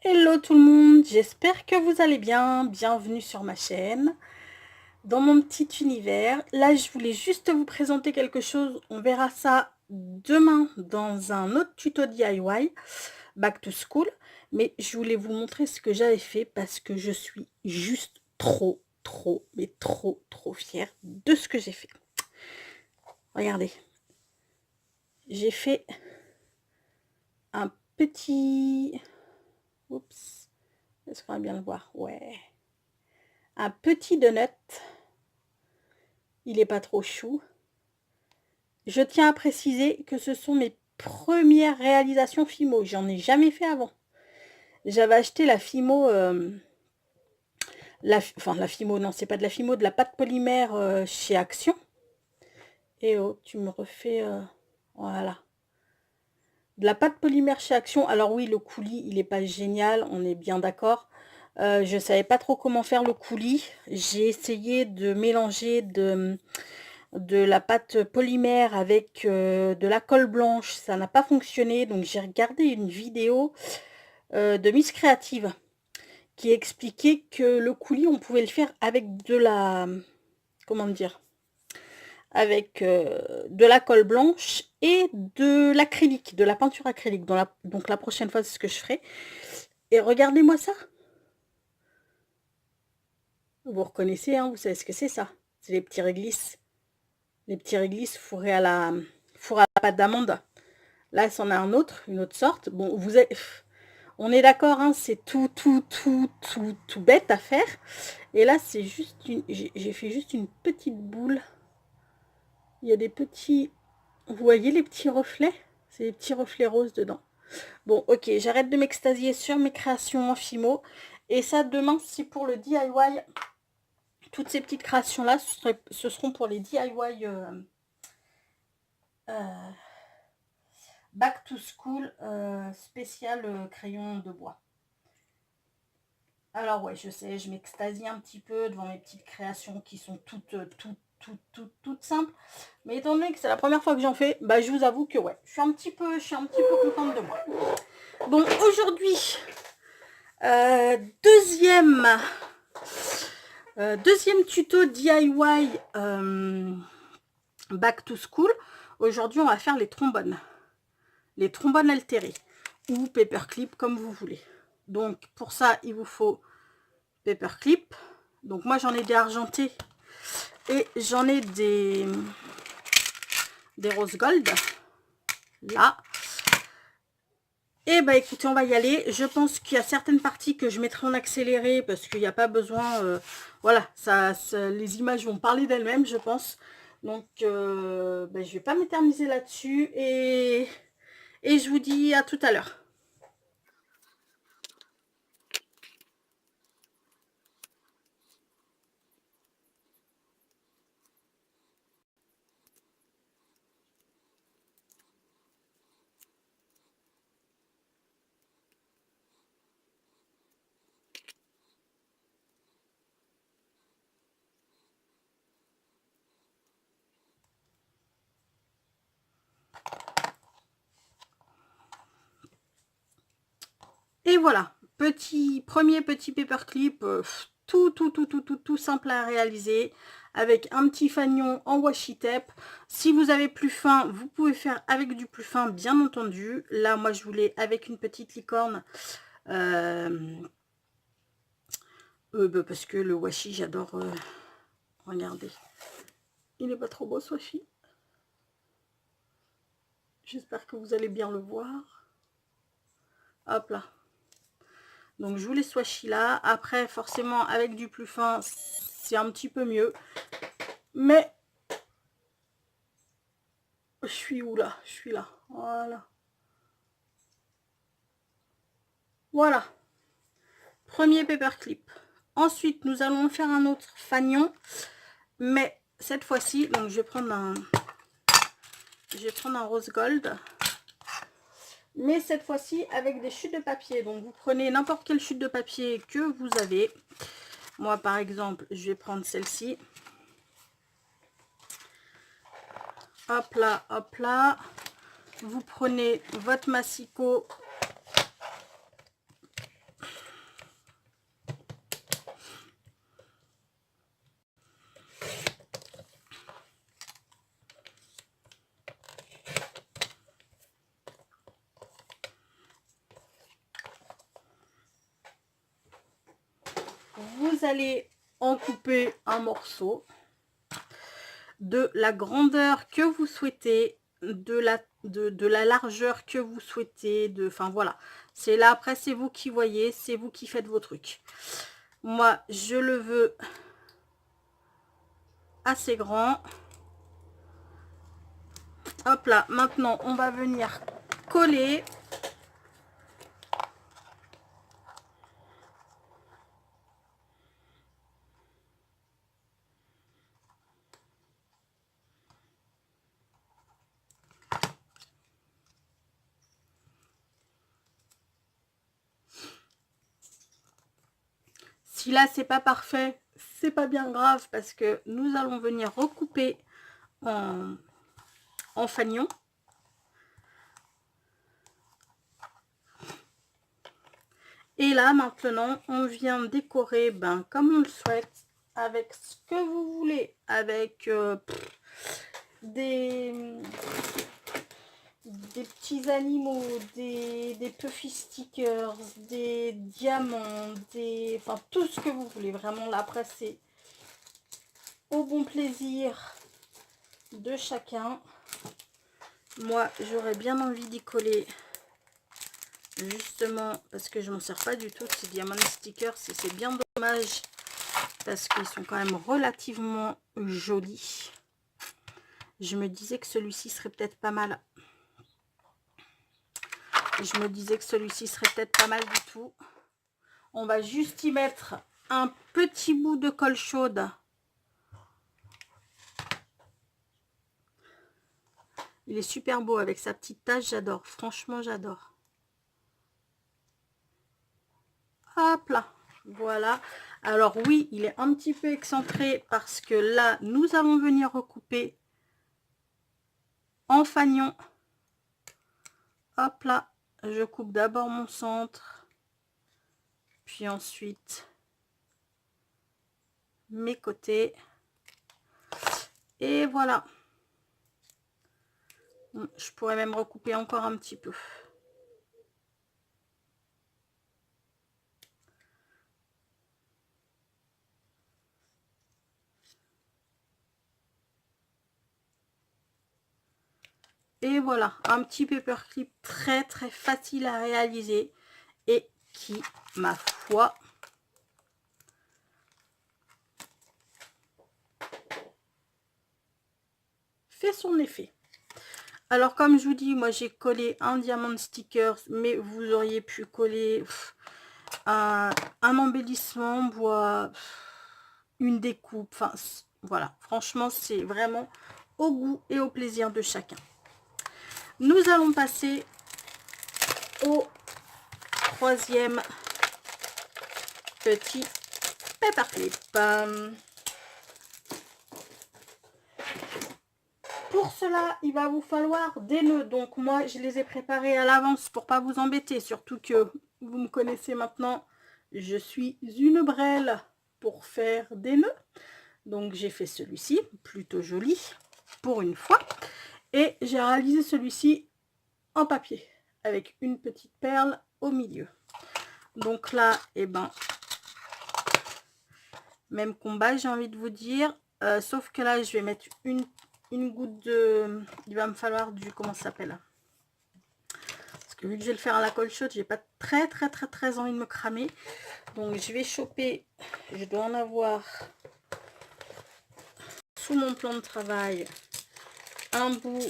Hello tout le monde, j'espère que vous allez bien. Bienvenue sur ma chaîne, dans mon petit univers. Là, je voulais juste vous présenter quelque chose. On verra ça demain dans un autre tuto DIY, Back to School. Mais je voulais vous montrer ce que j'avais fait parce que je suis juste mais trop fière de ce que j'ai fait. Regardez, j'ai fait un petit... Oups, est-ce qu'on va bien le voir? Ouais. Un petit donut. Il n'est pas trop chou. Je tiens à préciser que ce sont mes premières réalisations Fimo. J'en ai jamais fait avant. J'avais acheté la Fimo... la Fimo, non, c'est pas de la Fimo, de la pâte polymère chez Action. Et oh, tu me refais... voilà. De la pâte polymère chez Action. Alors oui, le coulis, il n'est pas génial, on est bien d'accord. Je savais pas trop comment faire le coulis. J'ai essayé de mélanger de la pâte polymère avec de la colle blanche. Ça n'a pas fonctionné. Donc j'ai regardé une vidéo de Miss Créative qui expliquait que le coulis, on pouvait le faire avec de la... Comment dire, avec de la colle blanche et de l'acrylique, de la peinture acrylique. Donc la prochaine fois, c'est ce que je ferai. Et regardez-moi ça. Vous reconnaissez, hein, vous savez ce que c'est ça. C'est les petits réglisses. Les petits réglisses fourrés à la pâte d'amande. Là, c'en a une autre sorte. Bon, on est d'accord, hein, c'est tout bête à faire. Et là, c'est juste j'ai fait juste une petite boule. Il y a des petits... Vous voyez les petits reflets? C'est des petits reflets roses dedans. Bon, ok, j'arrête de m'extasier sur mes créations en Fimo. Et ça, demain, c'est pour le DIY. Toutes ces petites créations-là, ce seront pour les DIY Back to School spécial crayon de bois. Alors ouais, je sais, je m'extasie un petit peu devant mes petites créations qui sont toutes simples. Mais étant donné que c'est la première fois que j'en fais, bah je vous avoue que ouais, je suis un petit peu contente de moi. Bon, aujourd'hui, deuxième tuto DIY Back to School. Aujourd'hui, on va faire les trombones. Les trombones altérés ou paperclip comme vous voulez. Donc pour ça, il vous faut paperclip. Donc moi, j'en ai des argentés et j'en ai des rose gold. Là. Et bah écoutez, on va y aller. Je pense qu'il y a certaines parties que je mettrai en accéléré parce qu'il n'y a pas besoin... voilà, les images vont parler d'elles-mêmes, je pense. Donc, je vais pas m'éterniser là-dessus. Et je vous dis à tout à l'heure. Et voilà, premier petit paperclip, tout simple à réaliser, avec un petit fanion en washi tape. Si vous avez plus fin, vous pouvez faire avec du plus fin, bien entendu. Là, moi, je voulais avec une petite licorne, parce que le washi, j'adore. Regardez, il n'est pas trop beau ce washi. J'espère que vous allez bien le voir. Hop là. Donc je voulais ce washi là. Après forcément avec du plus fin c'est un petit peu mieux. Mais je suis où là? Je suis là. Voilà. Voilà. Premier paperclip. Ensuite nous allons faire un autre fanion. Mais cette fois-ci, donc je vais prendre un rose gold. Mais cette fois-ci avec des chutes de papier. Donc vous prenez n'importe quelle chute de papier que vous avez. Moi par exemple, je vais prendre celle-ci. Hop là, hop là. Vous prenez votre massicot. vous allez en couper un morceau de la grandeur que vous souhaitez, de la largeur que vous souhaitez, enfin voilà. C'est là, après c'est vous qui voyez, c'est vous qui faites vos trucs. Moi, je le veux assez grand. Hop là, maintenant on va venir coller. Si là c'est pas parfait, c'est pas bien grave parce que nous allons venir recouper en fanion. Et là maintenant on vient décorer comme on le souhaite, avec ce que vous voulez, avec des petits animaux, des puffy stickers, des diamants, enfin tout ce que vous voulez. Vraiment là après c'est au bon plaisir de chacun. Moi j'aurais bien envie d'y coller, justement parce que je m'en sers pas du tout de ces diamants stickers, c'est bien dommage parce qu'ils sont quand même relativement jolis. Je me disais que celui-ci serait peut-être pas mal. Je me disais que celui-ci serait peut-être pas mal du tout. On va juste y mettre un petit bout de colle chaude. Il est super beau avec sa petite tache, j'adore. Franchement, j'adore. Hop là, voilà. Alors oui, il est un petit peu excentré parce que là, nous allons venir recouper en fanion. Hop là, je coupe d'abord mon centre, puis ensuite mes côtés. Et voilà. Je pourrais même recouper encore un petit peu. Et voilà, un petit paperclip très très facile à réaliser et qui, ma foi, fait son effet. Alors comme je vous dis, moi j'ai collé un diamant stickers, mais vous auriez pu coller un embellissement en bois, une découpe, enfin voilà, franchement c'est vraiment au goût et au plaisir de chacun. Nous allons passer au troisième petit paperclip. Pour cela, il va vous falloir des nœuds. Donc moi, je les ai préparés à l'avance pour pas vous embêter. Surtout que vous me connaissez maintenant, je suis une brêle pour faire des nœuds. Donc j'ai fait celui-ci, plutôt joli pour une fois. Et j'ai réalisé celui-ci en papier avec une petite perle au milieu. Donc là, eh ben, même combat, j'ai envie de vous dire. Sauf que là, je vais mettre une goutte de... Il va me falloir du... Comment ça s'appelle? Parce que vu que je vais le faire à la colle chaude, j'ai pas très envie de me cramer. Donc je vais choper... Je dois en avoir sous mon plan de travail un bout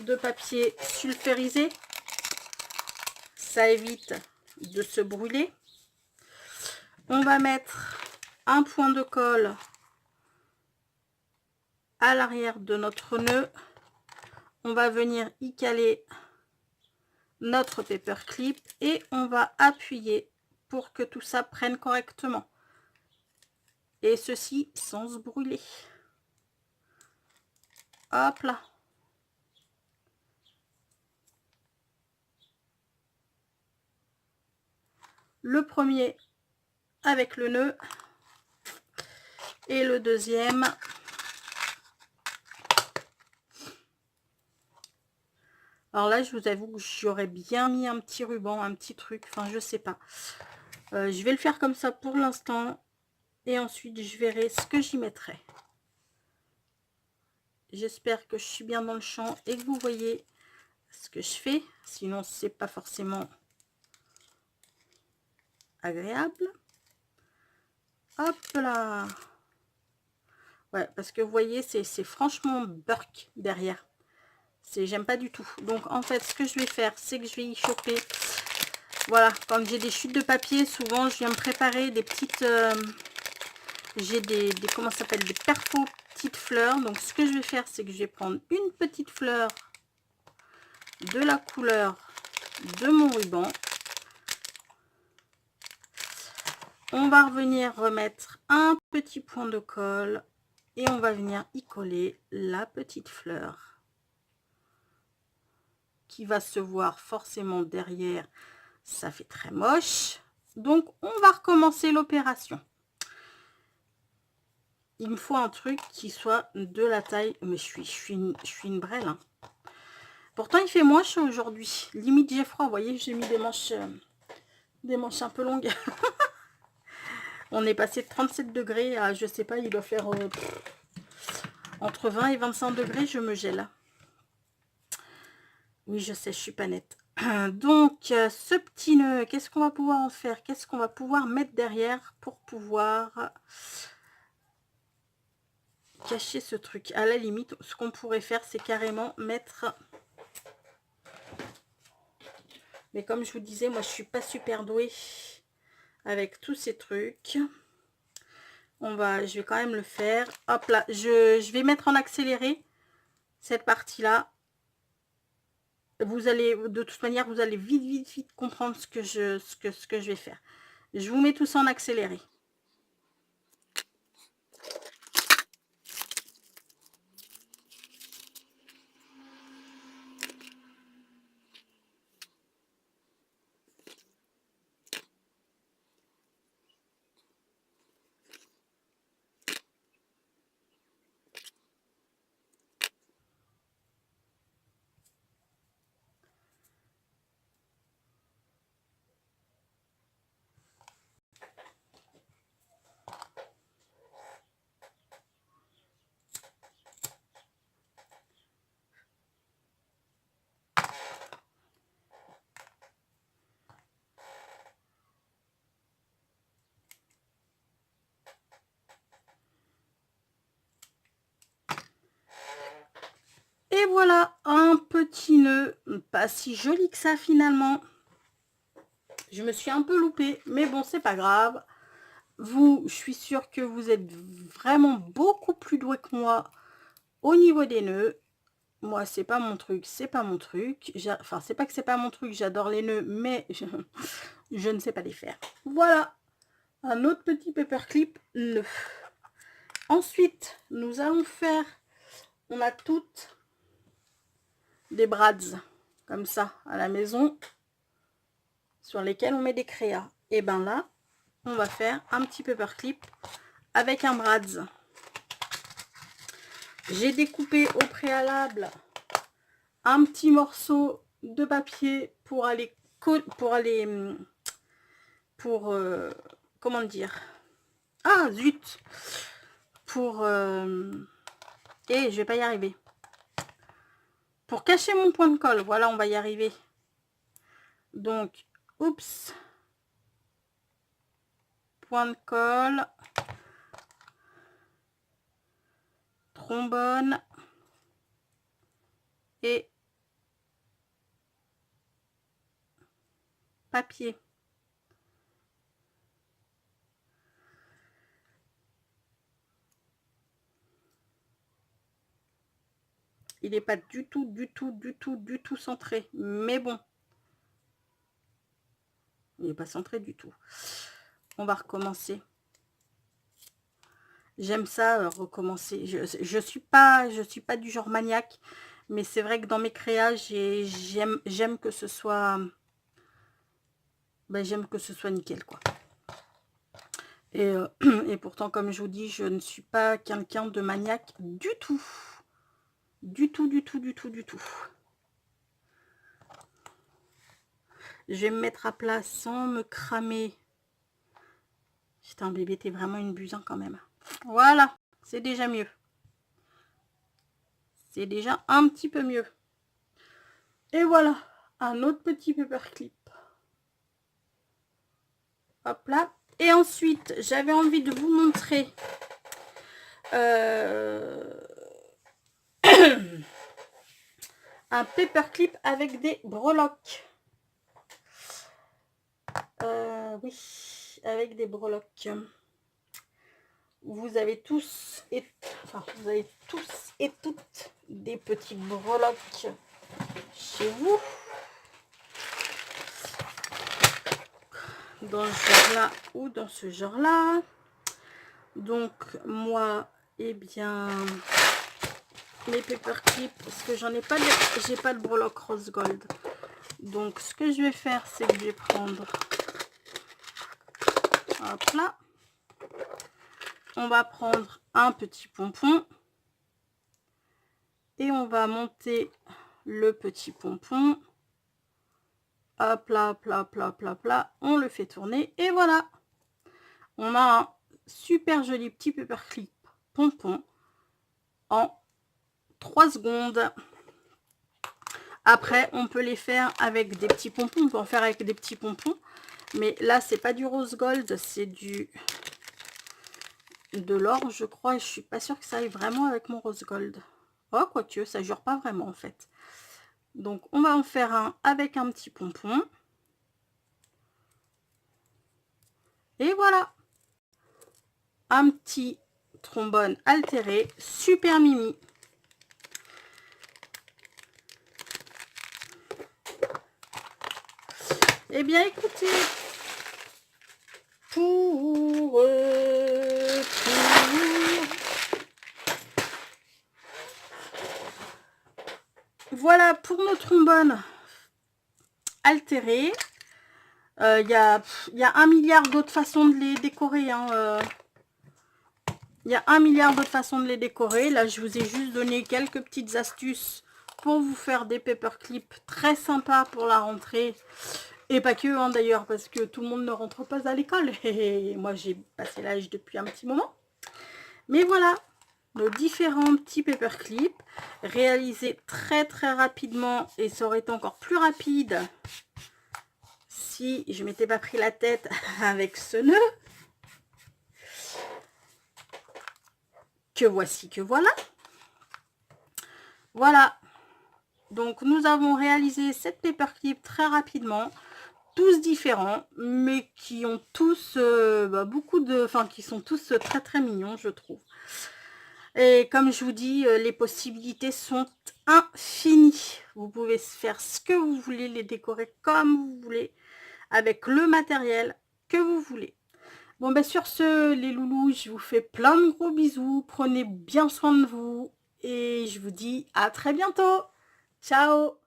de papier sulfurisé. Ça évite de se brûler. On va mettre un point de colle à l'arrière de notre nœud. On va venir y caler notre paperclip et on va appuyer pour que tout ça prenne correctement. Et ceci sans se brûler. Hop là. Le premier avec le nœud et le deuxième alors là je vous avoue que j'aurais bien mis un petit ruban, un petit truc, enfin je sais pas, je vais le faire comme ça pour l'instant. Et ensuite, je verrai ce que j'y mettrai. J'espère que je suis bien dans le champ et que vous voyez ce que je fais. Sinon, c'est pas forcément agréable. Hop là. Ouais, parce que vous voyez, c'est franchement burk derrière. J'aime pas du tout. Donc, en fait, ce que je vais faire, c'est que je vais y choper. Voilà, quand j'ai des chutes de papier, souvent, je viens me préparer des petites... j'ai des comment ça s'appelle, des perfos petites fleurs. Donc, ce que je vais faire, c'est que je vais prendre une petite fleur de la couleur de mon ruban. On va revenir remettre un petit point de colle et on va venir y coller la petite fleur qui va se voir forcément derrière. Ça fait très moche. Donc, on va recommencer l'opération. Il me faut un truc qui soit de la taille... Mais je suis une brêle. Hein. Pourtant, il fait moins chaud aujourd'hui. Limite, j'ai froid. Vous voyez, j'ai mis des manches un peu longues. On est passé de 37 degrés à, je sais pas, il doit faire entre 20 et 25 degrés. Je me gèle. Oui, je sais, je suis pas nette. Donc, ce petit nœud, qu'est-ce qu'on va pouvoir en faire? Qu'est-ce qu'on va pouvoir mettre derrière pour pouvoir cacher ce truc? À la limite, ce qu'on pourrait faire, c'est carrément mettre... Mais comme je vous disais, moi, je suis pas super douée avec tous ces trucs. Je vais quand même le faire. Hop là, je vais mettre en accéléré cette partie-là. Vous allez, de toute manière, vous allez vite comprendre ce que je vais faire. Je vous mets tout ça en accéléré. Et voilà, un petit nœud, pas si joli que ça finalement. Je me suis un peu loupée, mais bon, c'est pas grave. Vous, je suis sûre que vous êtes vraiment beaucoup plus doué que moi au niveau des nœuds. Moi, c'est pas mon truc, c'est pas mon truc. Enfin, c'est pas que c'est pas mon truc, j'adore les nœuds, mais je ne sais pas les faire. Voilà, un autre petit paperclip nœud. Ensuite, nous allons faire, on a toutes des brads comme ça à la maison sur lesquels on met des créas. Et ben là, on va faire un petit paperclip avec un brads. J'ai découpé au préalable un petit morceau de papier pour comment dire, ah zut, et je vais pas y arriver, pour cacher mon point de colle. Voilà, on va y arriver. Donc, oups, point de colle, trombone et papier. Il n'est pas du tout centré, mais bon, il n'est pas centré du tout. On va recommencer. J'aime ça, recommencer. Je suis pas du genre maniaque, mais c'est vrai que dans mes créas, j'aime que ce soit, j'aime que ce soit nickel, quoi. Et, et pourtant, comme je vous dis, je ne suis pas quelqu'un de maniaque du tout. Du tout. Je vais me mettre à plat sans me cramer. J'ai putain, bébé, t'es vraiment une buse hein, quand même. Voilà, c'est déjà mieux. C'est déjà un petit peu mieux. Et voilà, un autre petit paperclip. Hop là. Et ensuite, j'avais envie de vous montrer un paperclip avec des breloques. Oui, avec des breloques. Vous avez tous et toutes des petites breloques chez vous. Dans ce genre-là ou dans ce genre-là. Donc, moi, eh bien, mes paperclips, parce que j'en ai pas, j'ai pas de breloque rose gold. Donc, ce que je vais faire, c'est que je vais prendre, hop là, on va prendre un petit pompon et on va monter le petit pompon. Hop là, hop là, hop là, hop là, hop là, on le fait tourner et voilà. On a un super joli petit paperclip pompon en 3 secondes. Après, on peut les faire avec des petits pompons. On peut en faire avec des petits pompons. Mais là, c'est pas du rose gold, c'est de l'or, je crois. Et je suis pas sûre que ça aille vraiment avec mon rose gold. Oh, quoique, ça jure pas vraiment, en fait. Donc, on va en faire un avec un petit pompon. Et voilà. Un petit trombone altéré. Super mimi. Eh bien, écoutez, voilà pour nos trombones altérés. Il y a 1 milliard d'autres façons de les décorer. Hein, il y a 1 milliard d'autres façons de les décorer. Là, je vous ai juste donné quelques petites astuces pour vous faire des paperclips très sympas pour la rentrée. Et pas que, hein, d'ailleurs, parce que tout le monde ne rentre pas à l'école. Et moi, j'ai passé l'âge depuis un petit moment. Mais voilà, nos différents petits paperclips réalisés très très rapidement. Et ça aurait été encore plus rapide si je m'étais pas pris la tête avec ce nœud. Que voici, que voilà. Voilà. Donc, nous avons réalisé 7 paperclips très rapidement. Tous différents, mais qui ont tous qui sont tous très très mignons, je trouve. Et comme je vous dis, les possibilités sont infinies. Vous pouvez faire ce que vous voulez, les décorer comme vous voulez, avec le matériel que vous voulez. Bon, ben sur ce, les loulous, je vous fais plein de gros bisous. Prenez bien soin de vous. Et je vous dis à très bientôt. Ciao!